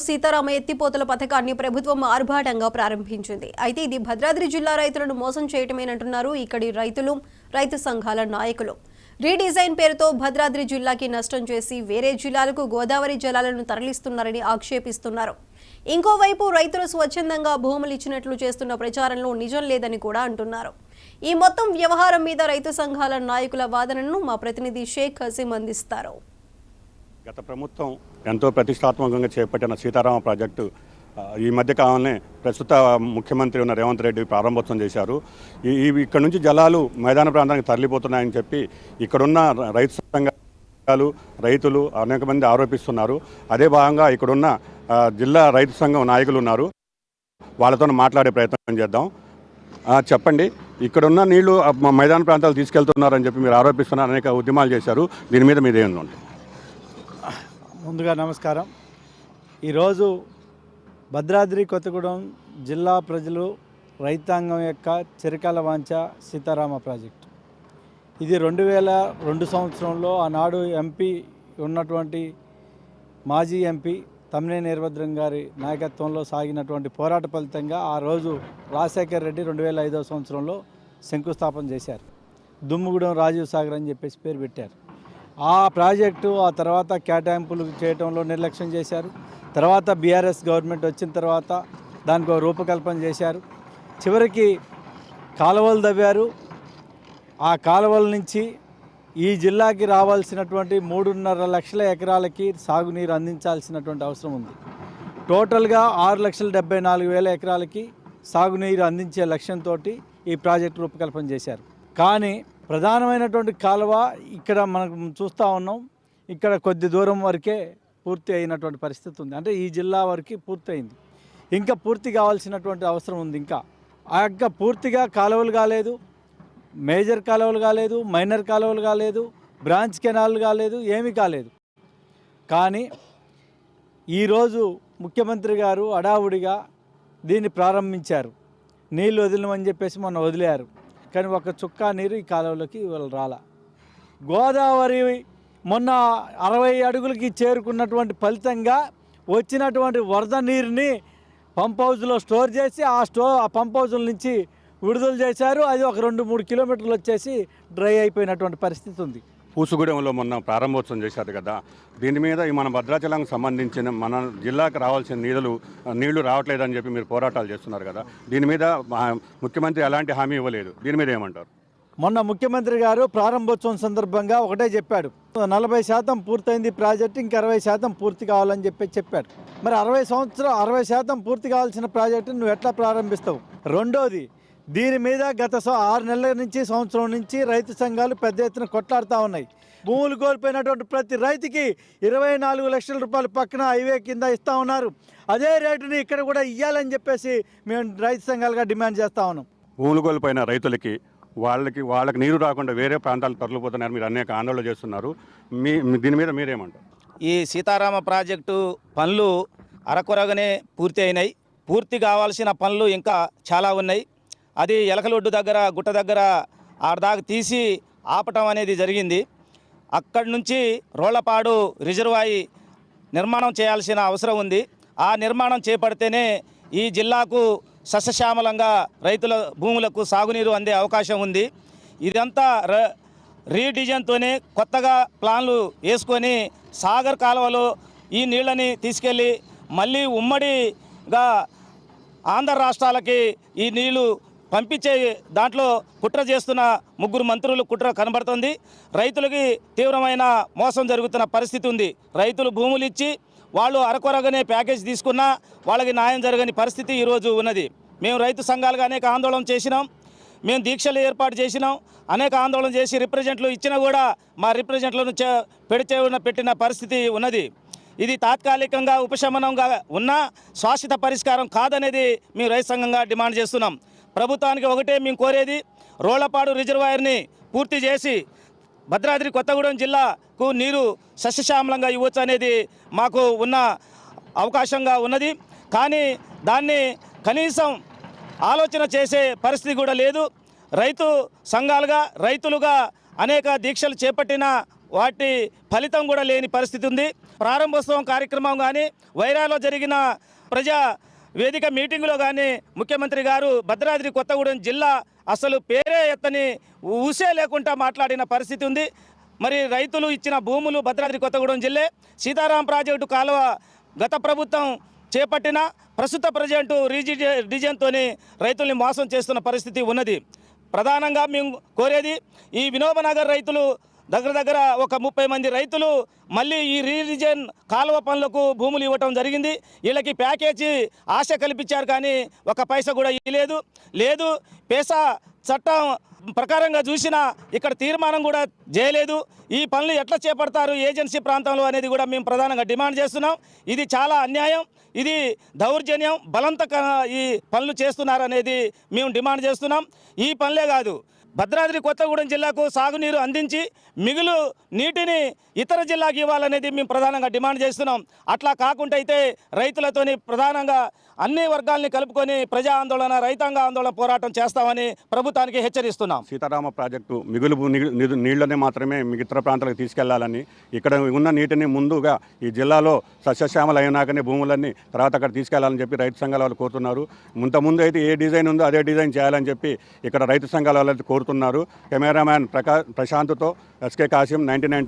సీతారామ ఎత్తిపోతల పథకాన్ని ప్రభుత్వం ఆర్భాటంగా ప్రారంభించింది. అయితే ఇది భద్రాద్రి జిల్లా రైతులను మోసం చేయటమేనంటున్నారు ఇక్కడి రైతులు, రైతు సంఘాల నాయకులు. రీడిజైన్ పేరుతో భద్రాద్రి జిల్లాకి నష్టం చేసి వేరే జిల్లాలకు గోదావరి జలాలను తరలిస్తున్నారని ఆక్షేపిస్తున్నారు. ఇంకోవైపు రైతులు స్వచ్ఛందంగా భూములు ఇచ్చినట్లు చేస్తున్న ప్రచారంలో నిజం లేదని కూడా అంటున్నారు. ఈ మొత్తం వ్యవహారం మీద రైతు సంఘాల నాయకుల వాదనను మా ప్రతినిధి షేక్ హసీం అందిస్తారు. గత ప్రభుత్వం ఎంతో ప్రతిష్టాత్మకంగా చేపట్టిన సీతారామ ప్రాజెక్టు ఈ మధ్య కాలంలో ప్రస్తుత ముఖ్యమంత్రి ఉన్న రేవంత్ రెడ్డి ప్రారంభోత్సవం చేశారు. ఇక్కడ నుంచి జలాలు మైదాన ప్రాంతానికి తరలిపోతున్నాయని చెప్పి ఇక్కడున్న రైతు సంఘాలు, రైతులు అనేక మంది ఆరోపిస్తున్నారు. అదే భాగంగా ఇక్కడున్న జిల్లా రైతు సంఘం నాయకులు ఉన్నారు, వాళ్ళతో మాట్లాడే ప్రయత్నం చేద్దాం. చెప్పండి, ఇక్కడున్న నీళ్లు మైదాన ప్రాంతాలు తీసుకెళ్తున్నారని చెప్పి మీరు ఆరోపిస్తున్నారు, అనేక ఉద్యమాలు చేశారు. దీని మీద మీదేముంది? ముందుగా నమస్కారం. ఈరోజు భద్రాద్రి కొత్తగూడెం జిల్లా ప్రజలు రైతాంగం యొక్క చిరకాల వాంఛ సీతారామ ప్రాజెక్టు. ఇది 2002 సంవత్సరంలో ఆనాడు ఎంపీ ఉన్నటువంటి మాజీ ఎంపీ తమ్మినేని వీరభద్రం గారి నాయకత్వంలో సాగినటువంటి పోరాట ఫలితంగా ఆ రోజు రాజశేఖర్ రెడ్డి 2005 సంవత్సరంలో శంకుస్థాపన చేశారు. దుమ్ముగూడెం రాజీవ్ సాగర్ అని చెప్పేసి పేరు పెట్టారు. ఆ ప్రాజెక్టు ఆ తర్వాత కేటాయింపులు చేయడంలో నిర్లక్ష్యం చేశారు. తర్వాత బీఆర్ఎస్ గవర్నమెంట్ వచ్చిన తర్వాత దానికి రూపకల్పన చేశారు. చివరికి కాలువలు తవ్వారు. ఆ కాలువల నుంచి ఈ జిల్లాకి రావాల్సినటువంటి 3.5 లక్షల ఎకరాలకి సాగునీరు అందించాల్సినటువంటి అవసరం ఉంది. టోటల్గా 6,74,000 ఎకరాలకి సాగునీరు అందించే లక్ష్యంతో ఈ ప్రాజెక్టు రూపకల్పన చేశారు. కానీ ప్రధానమైనటువంటి కాలువ ఇక్కడ మనం చూస్తూ ఉన్నాం, ఇక్కడ కొద్ది దూరం వరకే పూర్తి అయినటువంటి పరిస్థితి ఉంది. అంటే ఈ జిల్లా వరకు పూర్తి అయింది, ఇంకా పూర్తి కావాల్సినటువంటి అవసరం ఉంది. ఇంకా ఆ యొక్క పూర్తిగా కాలువలు కాలేదు, మేజర్ కాలువలు కాలేదు, మైనర్ కాలువలు కాలేదు, బ్రాంచ్ కెనాల్ కాలేదు, ఏమీ కాలేదు. కానీ ఈరోజు ముఖ్యమంత్రి గారు హడావుడిగా దీన్ని ప్రారంభించారు. నీళ్ళు వదిలినమని చెప్పేసి మొన్న వదిలేరు, కానీ ఒక చుక్కా నీరు ఈ కాలువలోకి వాళ్ళు రాల. గోదావరి మొన్న 60 అడుగులకి చేరుకున్నటువంటి ఫలితంగా వచ్చినటువంటి వరద నీరుని పంప్ హౌజ్లో స్టోర్ చేసి ఆ పంప్ హౌజ్ల నుంచి విడుదల చేశారు. అది ఒక 2-3 కిలోమీటర్లు వచ్చేసి డ్రై అయిపోయినటువంటి పరిస్థితి ఉంది. పూసుగూడెంలో మొన్న ప్రారంభోత్సవం చేశారు కదా, దీని మీద మన భద్రాచలంకి సంబంధించిన మన జిల్లాకు రావాల్సిన నీళ్లు రావట్లేదని చెప్పి మీరు పోరాటాలు చేస్తున్నారు కదా, దీని మీద ముఖ్యమంత్రి ఎలాంటి హామీ ఇవ్వలేదు. దీని మీద ఏమంటారు? మొన్న ముఖ్యమంత్రి గారు ప్రారంభోత్సవం సందర్భంగా ఒకటే చెప్పాడు, 40% పూర్తయింది ప్రాజెక్టు, ఇంక 60% పూర్తి కావాలని చెప్పాడు. మరి 60% పూర్తి కావాల్సిన ప్రాజెక్టు నువ్వు ఎట్లా ప్రారంభిస్తావు? రెండోది, దీని మీద గత 6 నెలల నుంచి సంవత్సరం నుంచి రైతు సంఘాలు పెద్ద ఎత్తున కొట్లాడుతూ ఉన్నాయి. భూములు కోల్పోయినటువంటి ప్రతి రైతుకి 24 లక్షల రూపాయలు పక్కన హైవే కింద ఇస్తూ ఉన్నారు. అదే రేటుని ఇక్కడ కూడా ఇవ్వాలని చెప్పేసి మేము రైతు సంఘాలుగా డిమాండ్ చేస్తూ ఉన్నాం. భూములు కోల్పోయిన రైతులకి వాళ్ళకి నీరు రాకుండా వేరే ప్రాంతాలకు తరలిపోతున్నారు, మీరు అనేక ఆందోళన చేస్తున్నారు. దీని మీద మీరేమంటారు? ఈ సీతారామ ప్రాజెక్టు పనులు అరకొరగానే పూర్తి అయినాయి. పూర్తి కావాల్సిన పనులు ఇంకా చాలా ఉన్నాయి. అది ఎలకలొడ్డు దగ్గర, గుట్ట దగ్గర ఆడదాకా తీసి ఆపటం అనేది జరిగింది. అక్కడి నుంచి రోళ్లపాడు రిజర్వాయి నిర్మాణం చేయాల్సిన అవసరం ఉంది. ఆ నిర్మాణం చేపడితేనే ఈ జిల్లాకు సస్యశ్యామలంగా రైతుల భూములకు సాగునీరు అందే అవకాశం ఉంది. ఇదంతా రీడిజైన్తోనే కొత్తగా ప్లాన్లు వేసుకొని సాగర్ కాలువలో ఈ నీళ్ళని తీసుకెళ్ళి మళ్ళీ ఉమ్మడిగా ఆంధ్ర రాష్ట్రాలకి ఈ నీళ్లు పంపించే దాంట్లో కుట్ర చేస్తున్న 3 మంత్రులు కుట్ర కనబడుతుంది. రైతులకి తీవ్రమైన మోసం జరుగుతున్న పరిస్థితి ఉంది. రైతులు భూములు ఇచ్చి వాళ్ళు అరకొరగానే ప్యాకేజ్ తీసుకున్నా వాళ్ళకి న్యాయం జరగని పరిస్థితి ఈరోజు ఉన్నది. మేము రైతు సంఘాలుగా అనేక ఆందోళన చేసినాం, మేము దీక్షలు ఏర్పాటు చేసినాం, అనేక ఆందోళన చేసి రిప్రజెంట్లు ఇచ్చినా కూడా మా రిప్రజెంట్లను పెట్టిన పరిస్థితి ఉన్నది. ఇది తాత్కాలికంగా ఉపశమనంగా ఉన్న శాశ్వత పరిష్కారం కాదనేది మేము రైతు సంఘంగా డిమాండ్ చేస్తున్నాం. ప్రభుత్వానికి ఒకటే మేము కోరేది, రోళ్లపాడు రిజర్వాయర్ని పూర్తి చేసి భద్రాద్రి కొత్తగూడెం జిల్లాకు నీరు సస్యశ్యామలంగా ఇవ్వచ్చు అనేది మాకు ఉన్న అవకాశంగా ఉన్నది. కానీ దాన్ని కనీసం ఆలోచన చేసే పరిస్థితి కూడా లేదు. రైతు సంఘాలుగా, రైతులుగా అనేక దీక్షలు చేపట్టిన వాటి ఫలితం కూడా లేని పరిస్థితి ఉంది. ప్రారంభోత్సవం కార్యక్రమం కానీ వైరాలో జరిగిన ప్రజా వేదిక మీటింగులో కానీ ముఖ్యమంత్రి గారు భద్రాద్రి కొత్తగూడెం జిల్లా అసలు పేరే ఎత్తని ఊసే లేకుండా మాట్లాడిన పరిస్థితి ఉంది. మరి రైతులు ఇచ్చిన భూములు భద్రాద్రి కొత్తగూడెం జిల్లా సీతారాం ప్రాజెక్టు కాలువ గత ప్రభుత్వం చేపట్టిన ప్రస్తుత ప్రజెంటు డిజైన్తోని రైతుల్ని మోసం చేస్తున్న పరిస్థితి ఉన్నది. ప్రధానంగా మేము కోరేది ఈ వినోబనగర్ రైతులు దగ్గర ఒక 30 మంది రైతులు మళ్ళీ ఈ రీడిజైన్ కాలువ పనులకు భూములు ఇవ్వటం జరిగింది. వీళ్ళకి ప్యాకేజీ ఆశ కల్పించారు కానీ ఒక పైసా కూడా లేదు. పేసా చట్టం ప్రకారంగా చూసినా ఇక్కడ తీర్మానం కూడా చేయలేదు. ఈ పనులు ఎట్లా చేపడతారు ఏజెన్సీ ప్రాంతంలో అనేది కూడా మేము ప్రధానంగా డిమాండ్ చేస్తున్నాం. ఇది చాలా అన్యాయం, ఇది దౌర్జన్యం, బలవంతక ఈ పనులు చేస్తున్నారనేది మేము డిమాండ్ చేస్తున్నాం. ఈ పనులే కాదు, భద్రాద్రి కొత్తగూడెం జిల్లాకు సాగునీరు అందించి మిగులు నీటిని ఇతర జిల్లాకి ఇవ్వాలనేది మేము ప్రధానంగా డిమాండ్ చేస్తున్నాం. అట్లా కాకుండా అయితే రైతులతోని ప్రధానంగా అన్ని వర్గాల్ని కలుపుకొని ప్రజా ఆందోళన, రైతాంగ ఆందోళన పోరాటం చేస్తామని ప్రభుత్వానికి హెచ్చరిస్తున్నాం. సీతారామ ప్రాజెక్టు మిగులు నీళ్లని మాత్రమే ఇతర ప్రాంతాలకు తీసుకెళ్లాలని, ఇక్కడ ఉన్న నీటిని ముందుగా ఈ జిల్లాలో సస్యశ్యామలు అయినాకనే భూములన్నీ తర్వాత అక్కడ తీసుకెళ్లాలని చెప్పి రైతు సంఘాల వాళ్ళు కోరుతున్నారు. ముందు అయితే ఏ డిజైన్ ఉందో అదే డిజైన్ చేయాలని చెప్పి ఇక్కడ రైతు సంఘాల వాళ్ళు కోరుతున్నారు. కెమెరామ్యాన్ ప్రశాంత్తో ఎస్కే కాసిం 99.